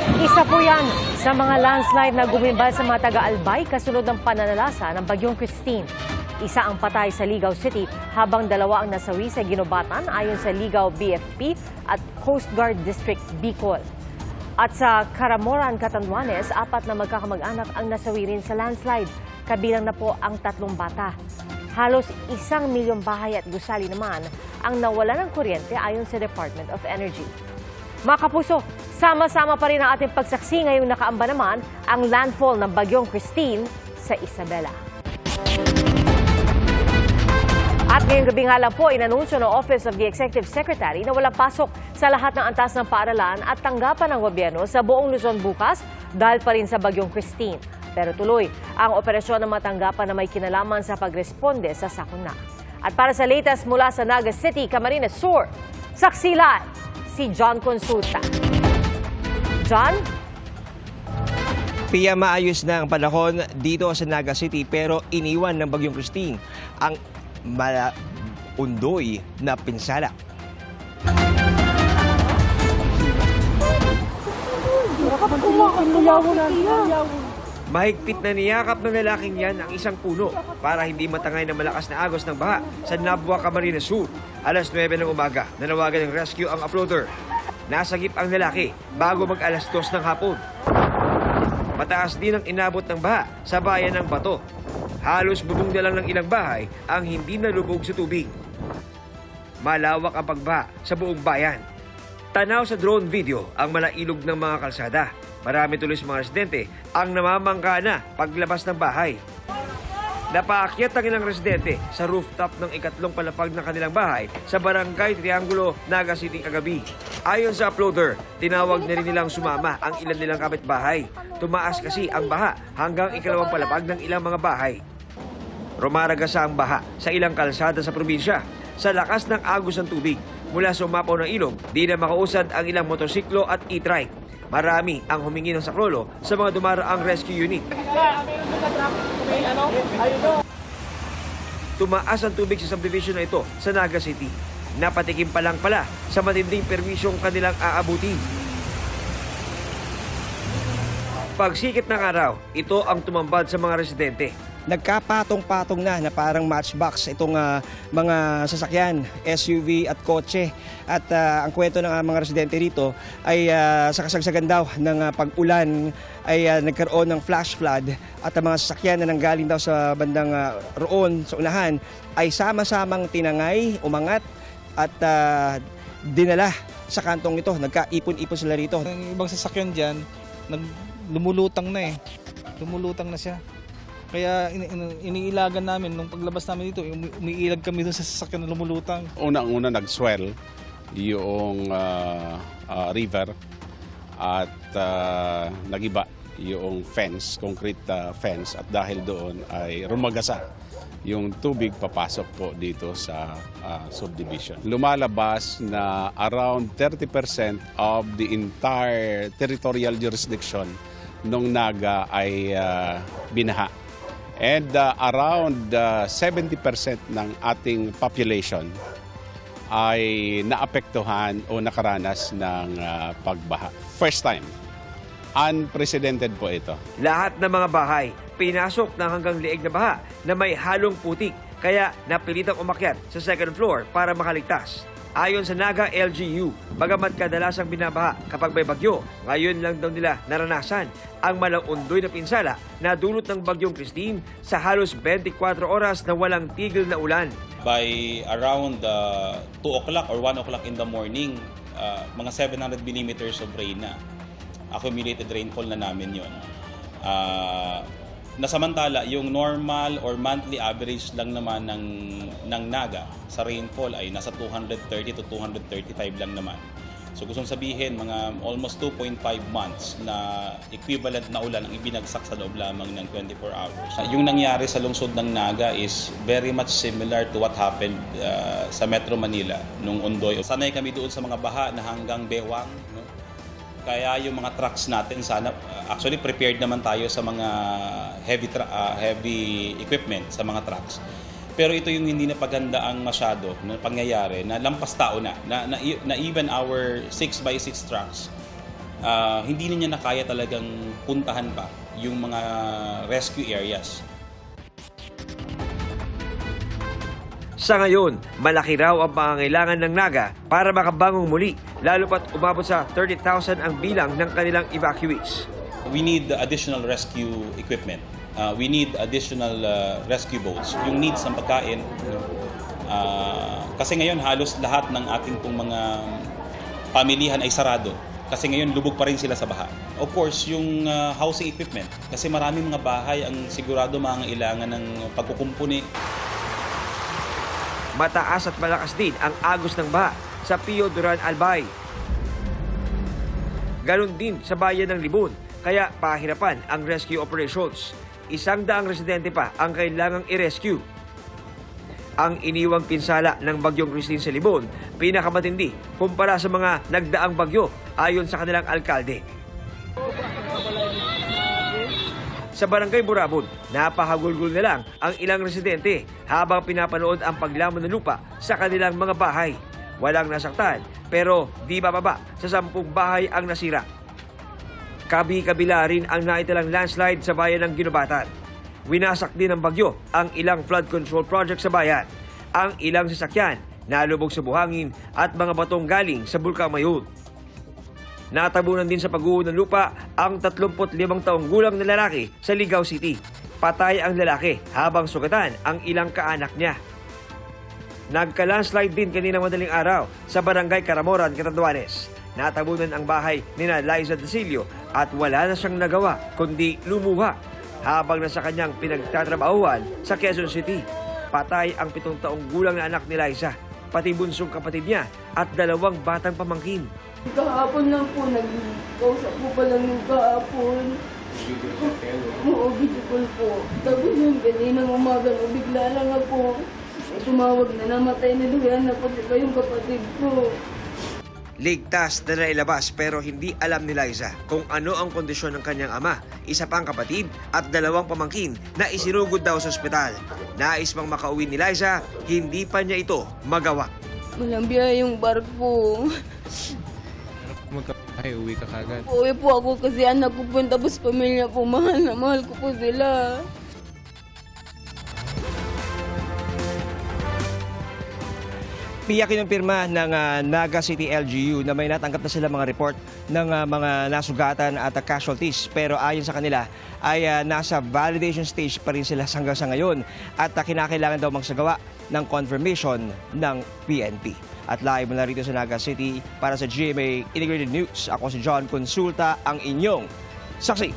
Isa po yan sa mga landslide na gumimbal sa mga taga-Albay kasunod ng pananalasa ng Bagyong Christine. Isa ang patay sa Ligaw City habang dalawa ang nasawi sa Ginobatan ayon sa Ligaw BFP at Coast Guard District Bicol. At sa Caramoran, Catanduanes, 4 na magkakamag-anak ang nasawi rin sa landslide. Kabilang na po ang 3 bata. Halos 1 milyong bahay at gusali naman ang nawala ng kuryente ayon sa Department of Energy. Mga kapuso, sama-sama pa rin ang ating pagsaksi ngayong nakaamba naman ang landfall ng Bagyong Christine sa Isabela. At ngayong gabi nga lang po, inanunsyo ng Office of the Executive Secretary na walang pasok sa lahat ng antas ng paaralan at tanggapan ng gobyerno sa buong Luzon bukas dahil pa rin sa Bagyong Christine. Pero tuloy ang operasyon ng matanggapan na may kinalaman sa pagresponde sa sakuna. At para sa latest mula sa Naga City, Camarines Sur, saksi live si John Consulta. John? Pia, maayos na ang panahon dito sa Naga City pero iniwan ng Bagyong Christine ang undoy na pinsala. Mahigpit na niyakap ng lalaking yan ang isang puno para hindi matangay na malakas na agos ng baha sa Nabua, Camarines Sur. Alas 9 ng umaga, nanawagan ng rescue ang uploader. Nasagip ang lalaki bago mag-alas 2 ng hapon. Mataas din ang inabot ng baha sa bayan ng Bato. Halos bubong na lang ng ilang bahay ang hindi nalubog sa tubig. Malawak ang pagbaha sa buong bayan. Tanaw sa drone video ang malailog ng mga kalsada. Marami tuloy sa mga residente ang namamangka na paglabas ng bahay. Napaakyat ang ilang residente sa rooftop ng ikatlong palapag ng kanilang bahay sa Barangay Triangulo, Naga City kagabi. Ayon sa uploader, tinawag na rin nilang sumama ang ilan nilang kapitbahay. Tumaas kasi ang baha hanggang ikalawang palapag ng ilang mga bahay. Rumaragasa ang baha sa ilang kalsada sa probinsya. Sa lakas ng agos ng tubig mula sa umapaw ng ilog, di na makausad ang ilang motorsiklo at e-trike. Marami ang humingi ng saklolo sa mga dumaraang rescue unit. Tumaas ang tubig sa subdivision na ito sa Naga City. Napatikim pa lang pala sa matinding permisyong kanilang aabutin. Pagsikit ng araw, ito ang tumambad sa mga residente. Nagkapatong-patong na parang matchbox itong mga sasakyan, SUV at kotse. At ang kwento ng mga residente rito ay sa kasagsagan daw ng pag-ulan ay nagkaroon ng flash flood at ang mga sasakyan na nanggaling daw sa bandang roon sa unahan ay sama-samang tinangay, umangat at dinala sa kantong ito. Nagkaipon-ipon sila rito. Ang ibang sasakyan dyan, lumulutang na eh. Lumulutang na siya. Kaya iniilagan namin, nung paglabas namin dito, umiilag kami doon sa sasakyan na lumulutang. Unang-una nag-swell yung river at nagiba yung fence, concrete fence, at dahil doon ay rumagasa yung tubig papasok po dito sa subdivision. Lumalabas na around 30% of the entire territorial jurisdiction ng Naga ay binaha. And around 70% ng ating population ay naapektuhan o nakaranas ng pagbaha. First time. Unprecedented po ito. Lahat ng mga bahay, pinasok ng hanggang liig na baha na may halong putik. Kaya napilitang umakyat sa second floor para makaligtas. Ayon sa Naga LGU, bagamat kadalasang binabaha kapag may bagyo, ngayon lang daw nila naranasan ang malaundoy na pinsala na dulot ng Bagyong Christine sa halos 24 oras na walang tigil na ulan. By around 2 o'clock or 1 o'clock in the morning, mga 700 millimeters of rain na. Accumulated rainfall na namin yun. Nasamantala, yung normal or monthly average lang naman ng Naga sa rainfall ay nasa 230 to 235 lang naman. So gustong sabihin, mga almost 2.5 months na equivalent na ulan ang ibinagsak sa loob lamang ng 24 hours. Yung nangyari sa lungsod ng Naga is very much similar to what happened sa Metro Manila nung Ondoy. Sanay kami doon sa mga baha na hanggang bewang. No? Kaya yung mga trucks natin, sana actually prepared naman tayo sa mga heavy equipment sa mga trucks. Pero ito yung hindi napagandaan masyado na pangyayari na lampas tao na even our 6x6 trucks hindi na niya na kaya talagang puntahan pa yung mga rescue areas. Sa ngayon, malaki raw ang pangangailangan ng Naga para makabangong muli, lalo pat umabot sa 30,000 ang bilang ng kanilang evacuees. We need additional rescue equipment. We need additional rescue boats. Yung needs ng pagkain. Kasi ngayon halos lahat ng ating pong mga pamilihan ay sarado. Kasi ngayon lubog pa rin sila sa baha. Of course, yung housing equipment. Kasi maraming mga bahay ang sigurado mangailangan ng pagkukumpuni. Mataas at malakas din ang agos ng baha sa Pio Duran Albay. Ganon din sa bayan ng Libon, kaya pahirapan ang rescue operations. 100 residente pa ang kailangang i-rescue. Ang iniwang pinsala ng Bagyong Christine sa Libon, pinakamatindi kumpara sa mga nagdaang bagyo ayon sa kanilang alkalde. Sa Barangay Burabon, napahagulgol na lang ang ilang residente habang pinapanood ang paglamon ng lupa sa kanilang mga bahay. Walang nasaktan pero di bababa sa 10 bahay ang nasira. Kabi-kabila rin ang naitalang landslide sa bayan ng Ginobatan. Winasak din ng bagyo ang ilang flood control project sa bayan. Ang ilang sasakyan nalubog sa buhangin at mga batong galing sa Bulkang Mayun. Natabunan din sa pag-uho ng lupa ang 35 taong gulang na lalaki sa Ligao City. Patay ang lalaki habang sugatan ang ilang kaanak niya. Nagka-landslide din kaninang madaling araw sa Barangay Caramoran, Catanduanes. Natabunan ang bahay ni Liza Desilio at wala na siyang nagawa kundi lumuha habang nasa kanyang pinagtatrabahuan sa Quezon City. Patay ang 7 taong gulang na anak ni Liza, pati bunsong kapatid niya at 2 batang pamangkin. Kahapon lang po, nag-kausap po pa lang yung kahapon. Oo, video call po. Tapos yung kaninang umaga, bigla lang ako. Tumawag na, namatay na duyan na po yung kapatid ko. Ligtas na nailabas pero hindi alam ni Liza kung ano ang kondisyon ng kanyang ama, isa pang kapatid at 2 pamangkin na isinugod daw sa ospital. Nais mang makauwi ni Liza, hindi pa niya ito magawa. Walang biya yung barko. Ay, uwi ka kagad. Uwi po ako kasi anak ko po, tapos pamilya po, mahal na mahal ko po sila. Piyak yung pirma ng Naga City LGU na may natanggap na sila mga report ng mga nasugatan at casualties. Pero ayon sa kanila ay nasa validation stage pa rin sila hanggang sa ngayon at kinakailangan daw magsagawa ng confirmation ng PNP. At live mula rito sa Naga City para sa GMA Integrated News. Ako si John Consulta, ang inyong saksi.